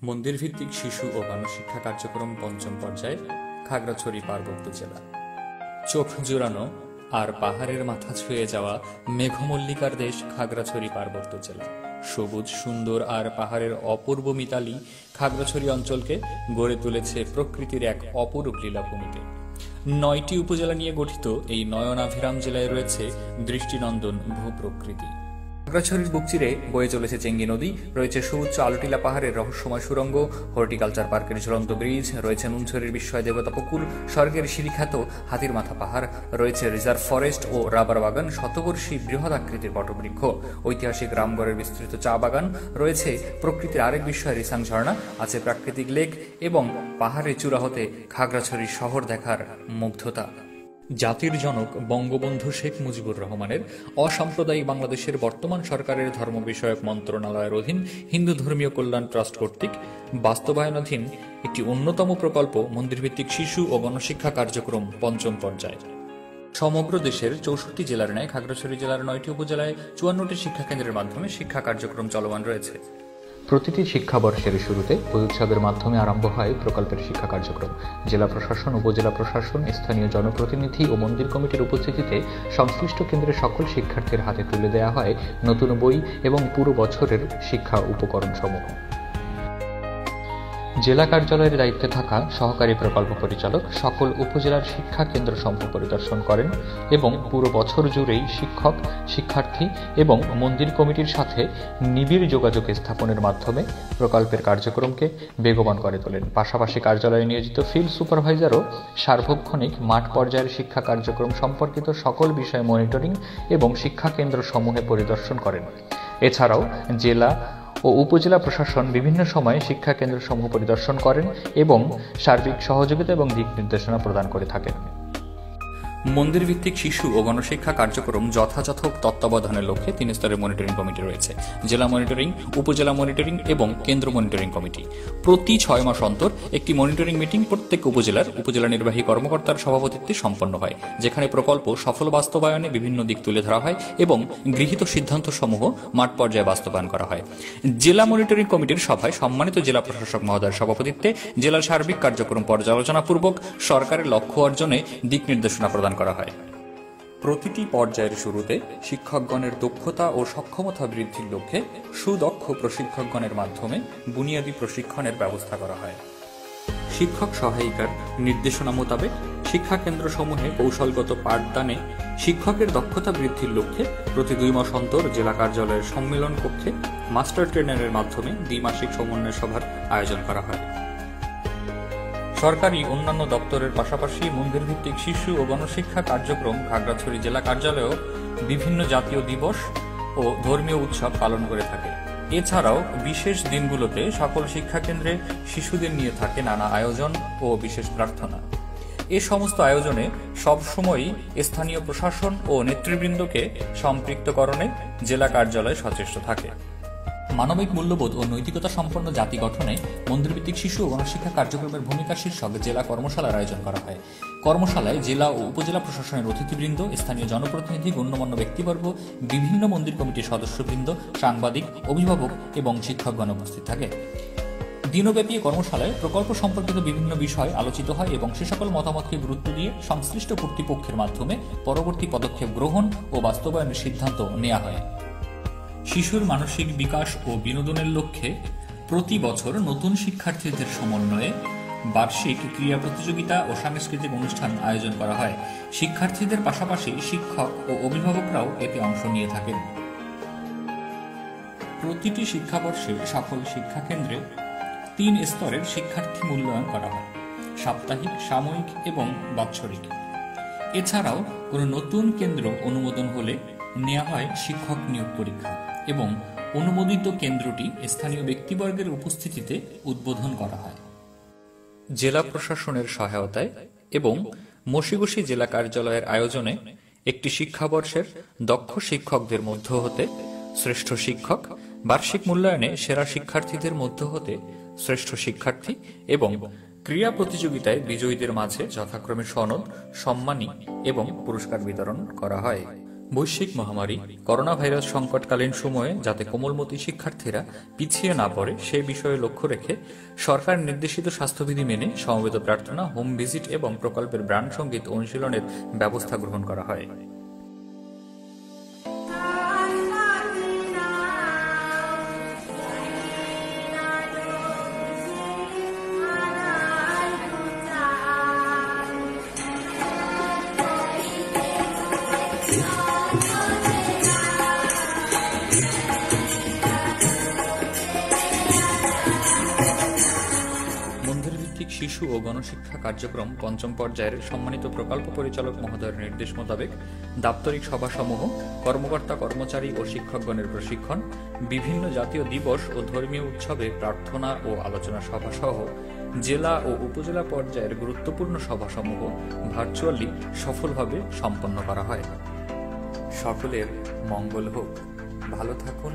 মন্দির ভিত্তিক শিশু ও গণশিক্ষা কার্যক্রম পঞ্চম পর্যায়ে খাগড়াছড়ি পার্বত্য জেলা। চোখ জুড়ানো আর পাহাড়ের মাথা ছুঁয়ে যাওয়া মেঘমল্লিকার দেশ খাগড়াছড়ি পার্বত্য জেলা। সবুজ সুন্দর আর পাহাড়ের অপূর্ব মিতালি খাগড়াছড়ি অঞ্চলকে গড়ে তুলেছে প্রকৃতির এক অপরূপ লীলাভূমিতে। 9টি উপজেলা নিয়ে গঠিত এই নয়নাভিরাম জেলায় রয়েছে দৃষ্টিনন্দন ভূপ্রকৃতি। খাগড়াছড়ির বুক চিরে বয়ে চলেছে চেঙ্গি নদী, রয়েছে সুউচ্চ আলটিলা পাহাড়ের রহস্যময় সুড়ঙ্গ, হর্টিকালচার পার্কের ঝুলন্ত ব্রিজ, রয়েছে নুনছড়ির বিস্ময় দেবতা পুকুর, স্বর্গের সিঁড়িখ্যাত হাতির মাথা পাহাড়, রয়েছে রিজার্ভ ফরেস্ট ও রাবার বাগান, শতবর্ষী বৃহৎ আকৃতির বটবৃক্ষ, ঐতিহাসিক রামগড়ের বিস্তৃত চা বাগান, রয়েছে প্রকৃতির আরেক বিস্ময় রিসাং ঝর্ণা, আছে প্রাকৃতিক লেক এবং পাহাড়ের চূড়া হতে খাগড়াছড়ি শহর দেখার মুগ্ধতা। জাতির জনক বঙ্গবন্ধু শেখ মুজিবুর রহমানের অসাম্প্রদায়িক বাংলাদেশের বর্তমান সরকারের ধর্ম বিষয়ক মন্ত্রণালয়ের অধীন হিন্দু ধর্মীয় কল্যাণ ট্রাস্ট কর্তৃক বাস্তবায়নাধীন একটি অন্যতম প্রকল্প মন্দিরভিত্তিক শিশু ও গণশিক্ষা কার্যক্রম পঞ্চম পর্যায়ে। সমগ্র দেশের 64 জেলার ন্যায় খাগড়াছড়ি জেলার 9টি উপজেলায় 54টি শিক্ষা কেন্দ্রের মাধ্যমে শিক্ষা কার্যক্রম চলমান রয়েছে। প্রতিটি শিক্ষাবর্ষের শুরুতে ওই উৎসবের মাধ্যমে আরম্ভ হয় প্রকল্পের শিক্ষা কার্যক্রম। জেলা প্রশাসন, উপজেলা প্রশাসন, স্থানীয় জনপ্রতিনিধি ও মন্দির কমিটির উপস্থিতিতে সংশ্লিষ্ট কেন্দ্রের সকল শিক্ষার্থীর হাতে তুলে দেওয়া হয় নতুন বই এবং পুরো বছরের শিক্ষা উপকরণ সমূহ। জেলা কার্যালয়ের দায়িত্বে থাকা সহকারী প্রকল্প পরিচালক সকল উপজেলার শিক্ষা কেন্দ্র সমূহ পরিদর্শন করেন এবং পুরো বছর জুড়েই শিক্ষক, শিক্ষার্থী এবং মন্দির কমিটির সাথে নিবিড় যোগাযোগ স্থাপনের মাধ্যমে প্রকল্পের কার্যক্রমকে বেগবান করে তোলেন। পাশাপাশি কার্যালয়ে নিয়োজিত ফিল্ড সুপারভাইজারও সার্বক্ষণিক মাঠ পর্যায়ের শিক্ষা কার্যক্রম সম্পর্কিত সকল বিষয় মনিটরিং এবং শিক্ষা কেন্দ্র সমূহে পরিদর্শন করেন। এছাড়াও জেলা ও উপজেলা প্রশাসন বিভিন্ন সময়ে শিক্ষা কেন্দ্রসমূহ পরিদর্শন করেন এবং সার্বিক সহযোগিতা এবং দিক নির্দেশনা প্রদান করে থাকেন। মন্দির ভিত্তিক শিশু ও গণশিক্ষা কার্যক্রম যথাযথ তত্ত্বাবধানের লক্ষ্যে 3 স্তরের মনিটরিং কমিটি রয়েছে: জেলা মনিটরিং, উপজেলা মনিটরিং এবং কেন্দ্র মনিটরিং কমিটি। প্রতি 6 মাস অন্তর একটি মনিটরিং মিটিং প্রত্যেক উপজেলা নির্বাহী কর্মকর্তার সভাপতিত্বে সম্পন্ন হয়, যেখানে প্রকল্প সফল বাস্তবায়নে বিভিন্ন দিক তুলে ধরা হয় এবং গৃহীত সিদ্ধান্ত সমূহ মাঠ পর্যায়ে বাস্তবায়ন করা হয়। জেলা মনিটরিং কমিটির সভায় সম্মানিত জেলা প্রশাসক মহোদয়ের সভাপতিত্বে জেলার সার্বিক কার্যক্রম পর্যালোচনাপূর্বক সরকারের লক্ষ্য অর্জনে দিক নির্দেশনা প্রদান করা হয়। প্রতিটি পর্যায়ের শুরুতে শিক্ষকগণের দক্ষতা ও সক্ষমতা বৃদ্ধির লক্ষ্যে সুদক্ষ প্রশিক্ষকগণের মাধ্যমে বুনিয়াদী প্রশিক্ষণের ব্যবস্থা করা হয়। শিক্ষক সহায়িকার নির্দেশনা মোতাবেক শিক্ষা কেন্দ্রসমূহে কৌশলগত পাঠদানে শিক্ষকের দক্ষতা বৃদ্ধির লক্ষ্যে প্রতি 2 মাস অন্তর জেলা কার্যালয়ের সম্মেলন কক্ষে মাস্টার ট্রেনারের মাধ্যমে দ্বিমাসিক সমন্বয় সভার আয়োজন করা হয়। সরকারি অন্যান্য দপ্তরের পাশাপাশি মন্দির ভিত্তিক শিশু ও গণশিক্ষা কার্যক্রম খাগড়াছড়ি জেলা কার্যালয়েও বিভিন্ন জাতীয় দিবস ও ধর্মীয় উৎসব পালন করে থাকে। এছাড়াও বিশেষ দিনগুলোতে সকল শিক্ষা কেন্দ্রে শিশুদের নিয়ে থাকে নানা আয়োজন ও বিশেষ প্রার্থনা। এ সমস্ত আয়োজনে সবসময়ই স্থানীয় প্রশাসন ও নেতৃবৃন্দকে সম্পৃক্তকরণে জেলা কার্যালয় সচেষ্ট থাকে। মানবিক মূল্যবোধ ও নৈতিকতা সম্পন্ন জাতি গঠনে মন্দিরভিত্তিক শিশু ও গণশিক্ষা কার্যক্রমের ভূমিকা শীর্ষক জেলা কর্মশালার আয়োজন করা হয়। কর্মশালায় জেলা ও উপজেলা প্রশাসনের অতিথিবৃন্দ, স্থানীয় জনপ্রতিনিধি, গণ্যমান্য ব্যক্তিবর্গ, বিভিন্ন মন্দির কমিটির সদস্যবৃন্দ, সাংবাদিক, অভিভাবক এবং শিক্ষকগণ উপস্থিত থাকে। দিনব্যাপী কর্মশালায় প্রকল্প সম্পর্কিত বিভিন্ন বিষয় আলোচিত হয় এবং সে সকল মতামতকে গুরুত্ব দিয়ে সংশ্লিষ্ট কর্তৃপক্ষের মাধ্যমে পরবর্তী পদক্ষেপ গ্রহণ ও বাস্তবায়নের সিদ্ধান্ত নেওয়া হয়। শিশুর মানসিক বিকাশ ও বিনোদনের লক্ষ্যে প্রতি বছর নতুন শিক্ষার্থীদের সমন্বয়ে বার্ষিক ক্রীড়া প্রতিযোগিতা ও সাংস্কৃতিক অনুষ্ঠান আয়োজন করা হয়। শিক্ষার্থীদের পাশাপাশি শিক্ষক ও অভিভাবকরাও এতে অংশ নিয়ে থাকেন। প্রতিটি শিক্ষাবর্ষে সকল শিক্ষা কেন্দ্রে 3 স্তরের শিক্ষার্থী মূল্যায়ন করা হয়: সাপ্তাহিক, সাময়িক এবং বাৎসরিক। এছাড়াও কোনো নতুন কেন্দ্র অনুমোদন হলে নেওয়া হয় শিক্ষক নিয়োগ পরীক্ষা এবং অনুমোদিত কেন্দ্রটি স্থানীয় ব্যক্তিবর্গের উপস্থিতিতে উদ্বোধন করা হয়। জেলা প্রশাসনের সহায়তায় এবং মশিগুশি জেলা কার্যালয়ের আয়োজনে একটি শিক্ষাবর্ষের দক্ষ শিক্ষকদের মধ্য হতে শ্রেষ্ঠ শিক্ষক, বার্ষিক মূল্যায়নে সেরা শিক্ষার্থীদের মধ্য হতে শ্রেষ্ঠ শিক্ষার্থী এবং ক্রীড়া প্রতিযোগিতায় বিজয়ীদের মাঝে যথাক্রমে সনদ, সম্মানী এবং পুরস্কার বিতরণ করা হয়। বৈশ্বিক মহামারী করোনা ভাইরাস সংকটকালীন সময়ে যাতে কোমলমতি শিক্ষার্থীরা পিছিয়ে না পড়ে সে বিষয়ে লক্ষ্য রেখে সরকার নির্দেশিত স্বাস্থ্যবিধি মেনে সমবেত প্রার্থনা, হোম ভিজিট এবং প্রকল্পের ব্রান্ড সঙ্গীত অনুশীলনের ব্যবস্থা গ্রহণ করা হয়। মন্দিরভিত্তিক শিশু ও গণশিক্ষা কার্যক্রম পঞ্চম পর্যায়ের সম্মানিত প্রকল্প পরিচালক মহোদয়ের নির্দেশ মোতাবেক দাপ্তরিক সভাসমূহ, কর্মকর্তা কর্মচারী ও শিক্ষকগণের প্রশিক্ষণ, বিভিন্ন জাতীয় দিবস ও ধর্মীয় উৎসবে প্রার্থনা ও আলোচনা সভা সহ জেলা ও উপজেলা পর্যায়ের গুরুত্বপূর্ণ সভাসমূহ ভার্চুয়ালি সফলভাবে সম্পন্ন করা হয়। সকলের মঙ্গল হোক। ভালো থাকুন,